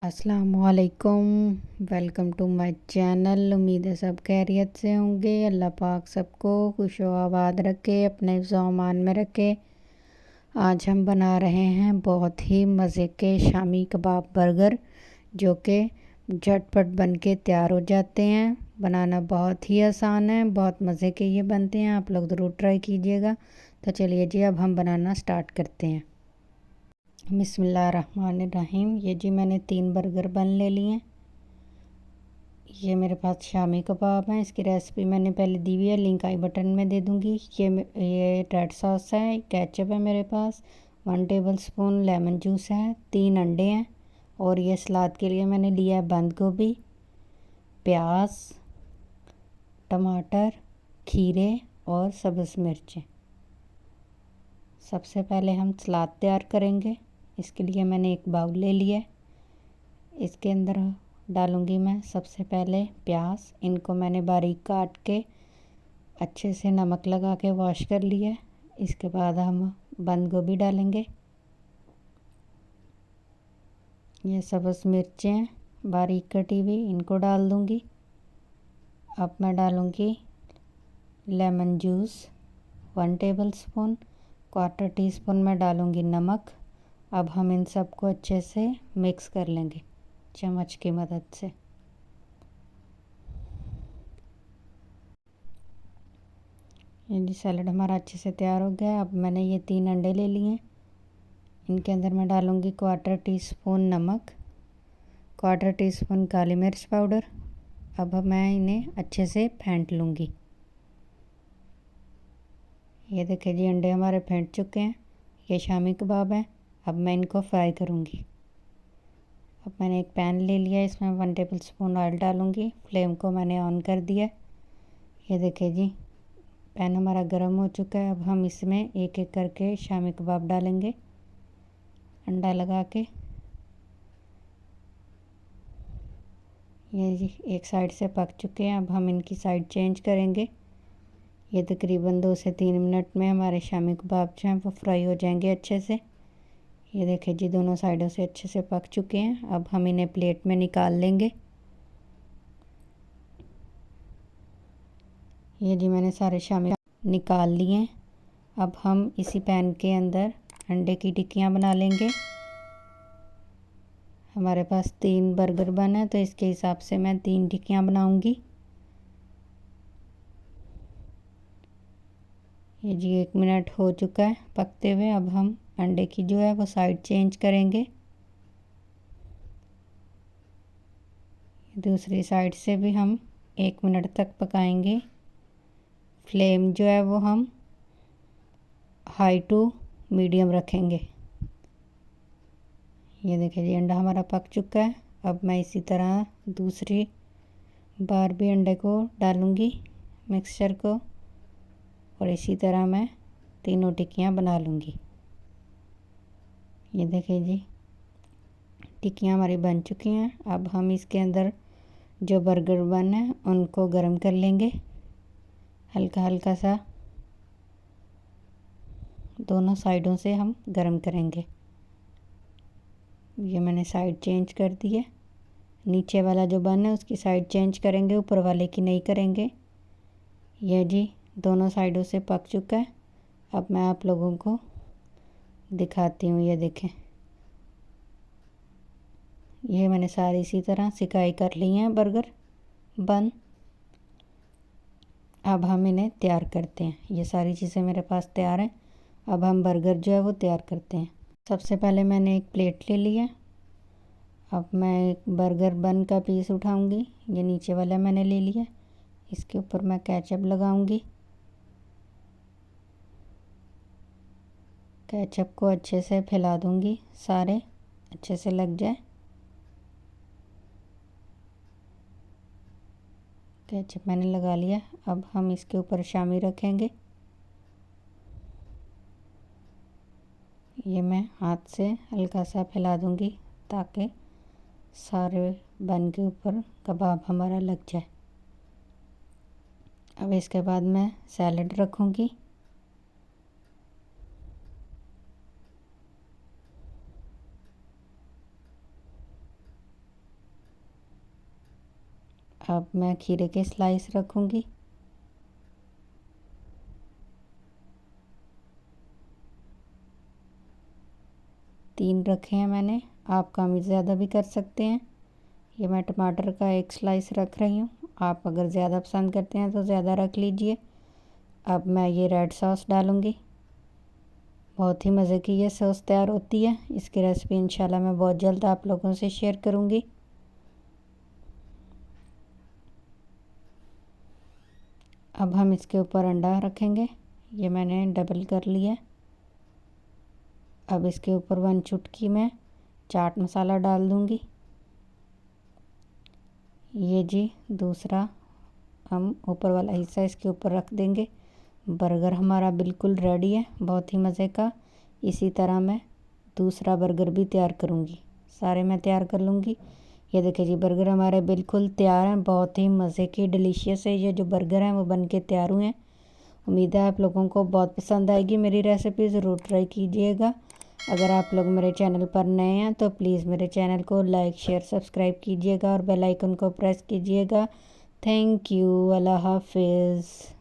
अस्सलामुअलैकुम। Welcome to my channel. उम्मीद है सब खैरियत से होंगे। अल्लाह पाक सबको खुश व आबाद रखे, अपने ज़मान में रखे। आज हम बना रहे हैं बहुत ही मज़े के शामी कबाब बर्गर, जो कि झटपट बन के तैयार हो जाते हैं। बनाना बहुत ही आसान है, बहुत मज़े के ये बनते हैं। आप लोग ज़रूर ट्राई कीजिएगा। तो चलिए जी, अब हम बनाना स्टार्ट करते हैं। बिस्मिल्लाहिर्रहमानिर्रहीम। ये जी मैंने 3 बर्गर बन ले लिए हैं। ये मेरे पास शामी कबाब हैं। इसकी रेसिपी मैंने पहले दी हुई है, लिंक आई बटन में दे दूँगी। ये रेड सॉस है, केचप है मेरे पास, 1 टेबल स्पून लेमन जूस है, 3 अंडे हैं, और ये सलाद के लिए मैंने लिया है बंद गोभी, प्याज, टमाटर, खीरे और सब्ज़ मिर्चें। सबसे पहले हम सलाद तैयार करेंगे। इसके लिए मैंने एक बाउल ले लिया है। इसके अंदर डालूँगी मैं सबसे पहले प्याज। इनको मैंने बारीक काट के अच्छे से नमक लगा के वॉश कर लिया है। इसके बाद हम बंद गोभी डालेंगे। ये सब्ज़ मिर्चें बारीक कटी हुई, इनको डाल दूँगी। अब मैं डालूँगी lemon juice 1 table spoon, 1/4 teaspoon मैं डालूँगी नमक। अब हम इन सबको अच्छे से मिक्स कर लेंगे चम्मच की मदद से। ये जी सैलड हमारा अच्छे से तैयार हो गया। अब मैंने ये 3 अंडे ले लिए हैं। इनके अंदर मैं डालूँगी 1/4 टीस्पून नमक, 1/4 टीस्पून काली मिर्च पाउडर। अब मैं इन्हें अच्छे से फेंट लूँगी। ये देखिए जी, अंडे हमारे फेंट चुके हैं। ये शामी कबाब है। अब मैं इनको फ्राई करूँगी। अब मैंने एक पैन ले लिया, इसमें 1 टेबल स्पून ऑयल डालूँगी। फ्लेम को मैंने ऑन कर दिया। ये देखिए जी, पैन हमारा गर्म हो चुका है। अब हम इसमें एक एक करके शामी कबाब डालेंगे, अंडा लगा के। ये जी एक साइड से पक चुके हैं। अब हम इनकी साइड चेंज करेंगे। ये तकरीबन 2 से 3 मिनट में हमारे शामी कबाब जो हैं वो फ्राई हो जाएंगे अच्छे से। ये देखिए जी, दोनों साइडों से अच्छे से पक चुके हैं। अब हम इन्हें प्लेट में निकाल लेंगे। ये जी मैंने सारे शामी निकाल लिए हैं। अब हम इसी पैन के अंदर अंडे की टिक्कियाँ बना लेंगे। हमारे पास 3 बर्गर बन है, तो इसके हिसाब से मैं 3 टिक्कियाँ बनाऊंगी। ये जी 1 मिनट हो चुका है पकते हुए। अब हम अंडे की जो है वो साइड चेंज करेंगे। दूसरी साइड से भी हम 1 मिनट तक पकाएंगे। फ्लेम जो है वो हम हाई टू मीडियम रखेंगे। ये देखिए जी, अंडा हमारा पक चुका है। अब मैं इसी तरह दूसरी बार भी अंडे को डालूंगी मिक्सचर को, और इसी तरह मैं तीनों टिक्कियाँ बना लूँगी। ये देखिए जी, टिक्कियाँ हमारी बन चुकी हैं। अब हम इसके अंदर जो बर्गर बन है उनको गरम कर लेंगे, हल्का हल्का सा दोनों साइडों से हम गरम करेंगे। ये मैंने साइड चेंज कर दी है। नीचे वाला जो बन है उसकी साइड चेंज करेंगे, ऊपर वाले की नहीं करेंगे। यह जी दोनों साइडों से पक चुका है। अब मैं आप लोगों को दिखाती हूँ। ये देखें, ये मैंने सारी इसी तरह सिकाई कर ली हैं बर्गर बन। अब हम इन्हें तैयार करते हैं। ये सारी चीज़ें मेरे पास तैयार हैं। अब हम बर्गर जो है वो तैयार करते हैं। सबसे पहले मैंने एक प्लेट ले ली है। अब मैं एक बर्गर बन का पीस उठाऊंगी। ये नीचे वाला मैंने ले लिया। इसके ऊपर मैं केचप लगाऊंगी। केचप को अच्छे से फैला दूंगी, सारे अच्छे से लग जाए। केचप मैंने लगा लिया। अब हम इसके ऊपर शामी रखेंगे। ये मैं हाथ से हल्का सा फैला दूंगी ताकि सारे बन के ऊपर कबाब हमारा लग जाए। अब इसके बाद मैं सैलड रखूंगी। अब मैं खीरे के स्लाइस रखूँगी। तीन रखे हैं मैंने, आप कम ज़्यादा भी कर सकते हैं। ये मैं टमाटर का एक स्लाइस रख रही हूँ, आप अगर ज़्यादा पसंद करते हैं तो ज़्यादा रख लीजिए। अब मैं ये रेड सॉस डालूँगी। बहुत ही मज़े की ये सॉस तैयार होती है। इसकी रेसिपी इंशाल्लाह मैं बहुत जल्द आप लोगों से शेयर करूँगी। अब हम इसके ऊपर अंडा रखेंगे। ये मैंने डबल कर लिया। अब इसके ऊपर 1 चुटकी मैं चाट मसाला डाल दूँगी। ये जी दूसरा हम ऊपर वाला हिस्सा इसके ऊपर रख देंगे। बर्गर हमारा बिल्कुल रेडी है, बहुत ही मज़े का। इसी तरह मैं दूसरा बर्गर भी तैयार करूँगी, सारे मैं तैयार कर लूँगी। ये देखिए जी बर्गर हमारे बिल्कुल तैयार हैं, बहुत ही मज़े की डिलीशियस है। ये जो बर्गर हैं वो बन के तैयार हुए हैं। उम्मीद है आप लोगों को बहुत पसंद आएगी मेरी रेसिपी, ज़रूर ट्राई कीजिएगा। अगर आप लोग मेरे चैनल पर नए हैं तो प्लीज़ मेरे चैनल को लाइक शेयर सब्सक्राइब कीजिएगा और बेल आइकन को प्रेस कीजिएगा। Thank you. अल्लाह हाफिज़।